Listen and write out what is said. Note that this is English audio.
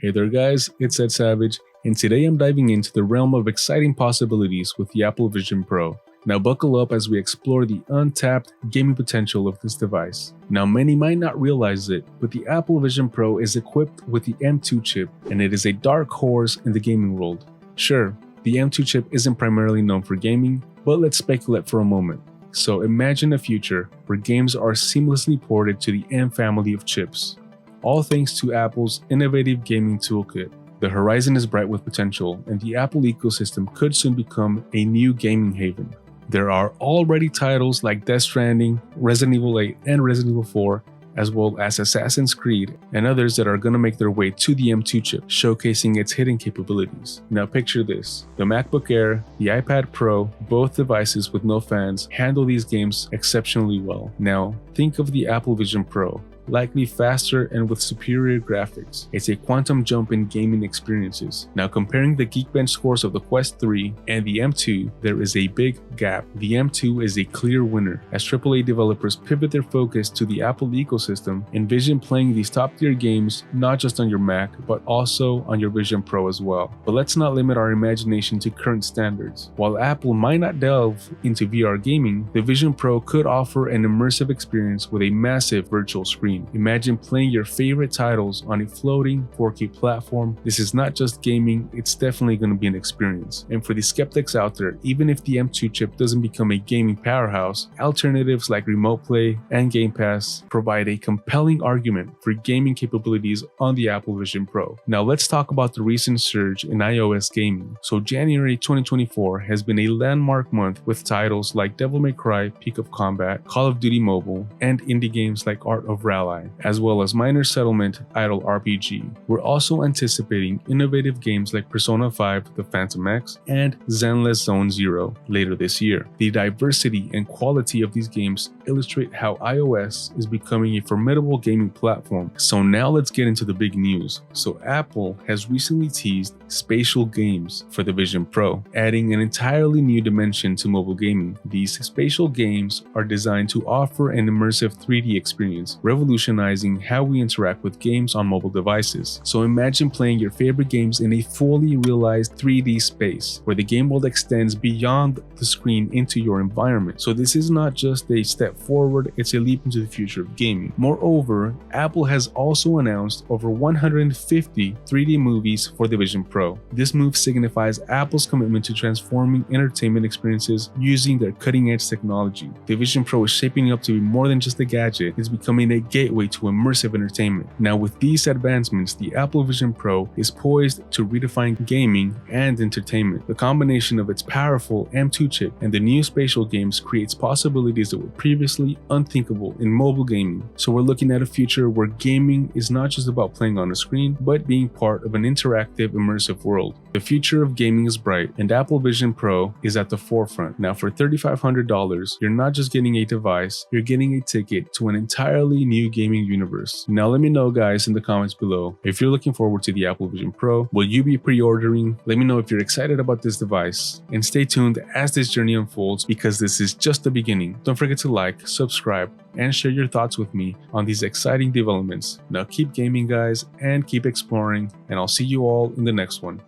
Hey there guys, it's Edd Saavage, and today I'm diving into the realm of exciting possibilities with the Apple Vision Pro. Now buckle up as we explore the untapped gaming potential of this device. Now many might not realize it, but the Apple Vision Pro is equipped with the M2 chip, and it is a dark horse in the gaming world. Sure, the M2 chip isn't primarily known for gaming, but let's speculate for a moment. So imagine a future where games are seamlessly ported to the M family of chips. All thanks to Apple's innovative gaming toolkit. The horizon is bright with potential, and the Apple ecosystem could soon become a new gaming haven. There are already titles like Death Stranding, Resident Evil 8, and Resident Evil 4, as well as Assassin's Creed, and others that are going to make their way to the M2 chip, showcasing its hidden capabilities. Now picture this, the MacBook Air, the iPad Pro, both devices with no fans, handle these games exceptionally well. Now think of the Apple Vision Pro, likely faster and with superior graphics. It's a quantum jump in gaming experiences. Now comparing the Geekbench scores of the Quest 3 and the M2, there is a big gap. The M2 is a clear winner, as AAA developers pivot their focus to the Apple ecosystem, envision playing these top-tier games not just on your Mac, but also on your Vision Pro as well. But let's not limit our imagination to current standards. While Apple might not delve into VR gaming, the Vision Pro could offer an immersive experience with a massive virtual screen. Imagine playing your favorite titles on a floating 4K platform. This is not just gaming, it's definitely going to be an experience. And for the skeptics out there, even if the M2 chip doesn't become a gaming powerhouse, alternatives like Remote Play and Game Pass provide a compelling argument for gaming capabilities on the Apple Vision Pro. Now let's talk about the recent surge in iOS gaming. So January 2024 has been a landmark month with titles like Devil May Cry, Peak of Combat, Call of Duty Mobile, and indie games like Art of Rally, as well as Minor Settlement Idle RPG. We're also anticipating innovative games like Persona 5 The Phantom X and Zenless Zone Zero later this year. The diversity and quality of these games illustrate how iOS is becoming a formidable gaming platform. So now let's get into the big news. So Apple has recently teased Spatial Games for the Vision Pro, adding an entirely new dimension to mobile gaming. These Spatial Games are designed to offer an immersive 3D experience, revolutionizing how we interact with games on mobile devices. So imagine playing your favorite games in a fully realized 3D space, where the game world extends beyond the screen into your environment. So this is not just a step forward, it's a leap into the future of gaming. Moreover, Apple has also announced over 150 3D movies for the Vision Pro. This move signifies Apple's commitment to transforming entertainment experiences using their cutting-edge technology. The Vision Pro is shaping up to be more than just a gadget, it's becoming a gateway to immersive entertainment. Now with these advancements, the Apple Vision Pro is poised to redefine gaming and entertainment. The combination of its powerful M2 chip and the new Spatial Games creates possibilities that were previously unthinkable in mobile gaming. So we're looking at a future where gaming is not just about playing on a screen, but being part of an interactive, immersive world. The future of gaming is bright, and Apple Vision Pro is at the forefront. Now for $3,500, you're not just getting a device, you're getting a ticket to an entirely new gaming universe. Now let me know guys in the comments below if you're looking forward to the Apple Vision Pro. Will you be pre-ordering? Let me know if you're excited about this device, and stay tuned as this journey unfolds, because this is just the beginning. Don't forget to like, subscribe, and share your thoughts with me on these exciting developments. Now keep gaming guys, and keep exploring, and I'll see you all in the next one.